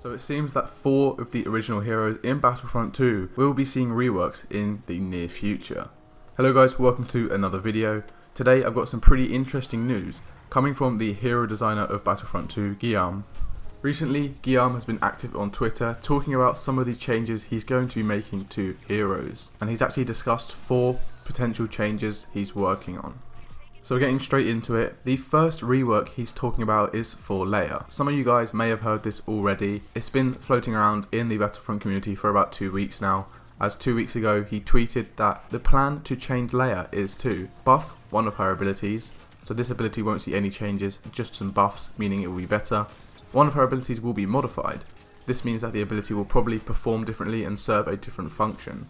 So it seems that 4 of the original heroes in Battlefront 2 will be seeing reworks in the near future. Hello guys, welcome to another video. Today I've got some pretty interesting news coming from the hero designer of Battlefront 2, Guillaume. Recently, Guillaume has been active on Twitter talking about some of the changes he's going to be making to heroes, and he's actually discussed 4 potential changes he's working on. So getting straight into it, the first rework he's talking about is for Leia. Some of you guys may have heard this already. It's been floating around in the Battlefront community for about 2 weeks now, as 2 weeks ago he tweeted that the plan to change Leia is to buff one of her abilities, so this ability won't see any changes, just some buffs, meaning it will be better. One of her abilities will be modified. This means that the ability will probably perform differently and serve a different function.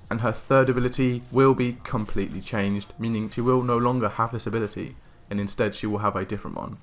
And her third ability will be completely changed, meaning she will no longer have this ability, and instead she will have a different one.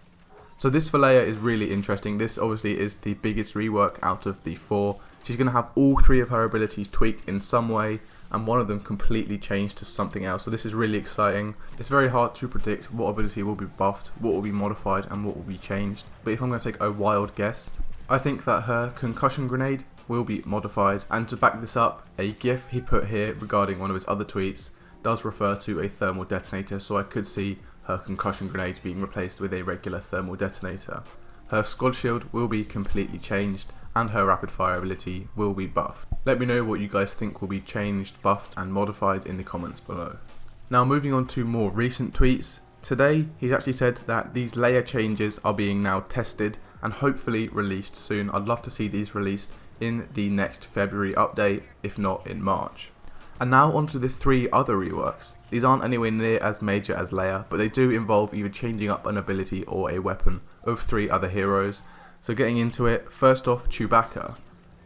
So this for Leia is really interesting. This obviously is the biggest rework out of the 4. She's going to have all 3 of her abilities tweaked in some way, and one of them completely changed to something else. So this is really exciting. It's very hard to predict what ability will be buffed, what will be modified, and what will be changed. But if I'm going to take a wild guess, I think that her concussion grenade will be modified, and to back this up, a GIF he put here regarding one of his other tweets does refer to a thermal detonator, so I could see her concussion grenade being replaced with a regular thermal detonator. Her squad shield will be completely changed, and her rapid fire ability will be buffed. Let me know what you guys think will be changed, buffed and modified in the comments below. Now moving on to more recent tweets, today he's actually said that these Leia changes are being now tested and hopefully released soon. I'd love to see these released in the next February update, if not in March. And now onto the 3 other reworks. These aren't anywhere near as major as Leia, but they do involve either changing up an ability or a weapon of 3 other heroes. So getting into it, first off, Chewbacca.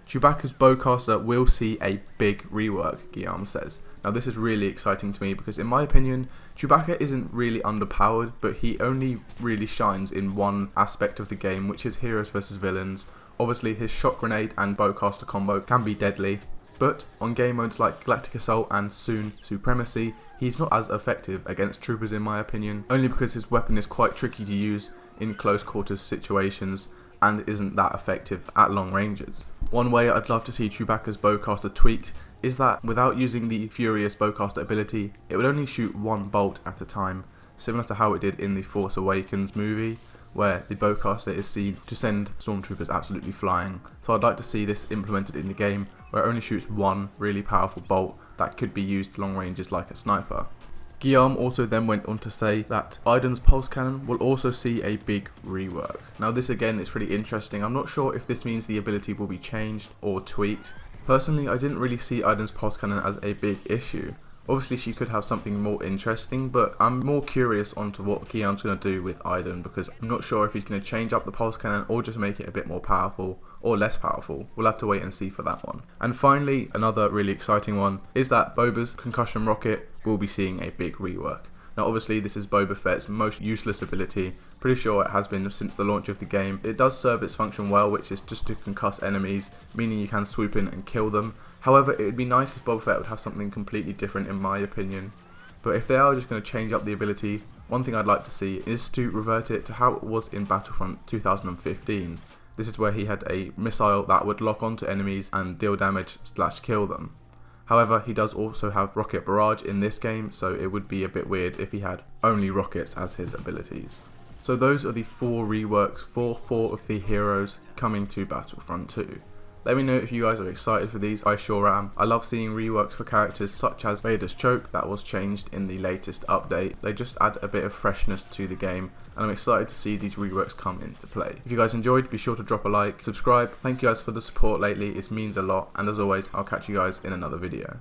Chewbacca's bowcaster will see a big rework, Guillaume says. Now this is really exciting to me because in my opinion, Chewbacca isn't really underpowered, but he only really shines in one aspect of the game, which is heroes versus villains. Obviously his shot grenade and bowcaster combo can be deadly, but on game modes like Galactic Assault and soon Supremacy, he's not as effective against troopers in my opinion, only because his weapon is quite tricky to use in close quarters situations and isn't that effective at long ranges. One way I'd love to see Chewbacca's bowcaster tweaked is that without using the Furious bowcaster ability, it would only shoot 1 bolt at a time, similar to how it did in the Force Awakens movie, where the bowcaster is seen to send stormtroopers absolutely flying. So I'd like to see this implemented in the game, where it only shoots 1 really powerful bolt that could be used long ranges like a sniper. Guillaume also then went on to say that Iden's pulse cannon will also see a big rework. Now this again is pretty interesting. I'm not sure if this means the ability will be changed or tweaked. Personally, I didn't really see Iden's pulse cannon as a big issue. Obviously she could have something more interesting, but I'm more curious onto what Guillaume's going to do with Iden, because I'm not sure if he's going to change up the pulse cannon or just make it a bit more powerful or less powerful. We'll have to wait and see for that one. And finally, another really exciting one is that Boba's concussion rocket will be seeing a big rework. Now obviously this is Boba Fett's most useless ability, pretty sure it has been since the launch of the game. It does serve its function well, which is just to concuss enemies, meaning you can swoop in and kill them. However, it would be nice if Boba Fett would have something completely different in my opinion. But if they are just going to change up the ability, one thing I'd like to see is to revert it to how it was in Battlefront 2015. This is where he had a missile that would lock onto enemies and deal damage / kill them. However, he does also have rocket barrage in this game, so it would be a bit weird if he had only rockets as his abilities. So those are the 4 reworks for 4 of the heroes coming to Battlefront 2. Let me know if you guys are excited for these. I sure am. I love seeing reworks for characters such as Vader's choke that was changed in the latest update. They just add a bit of freshness to the game, and I'm excited to see these reworks come into play. If you guys enjoyed, be sure to drop a like, subscribe. Thank you guys for the support lately, it means a lot, and as always, I'll catch you guys in another video.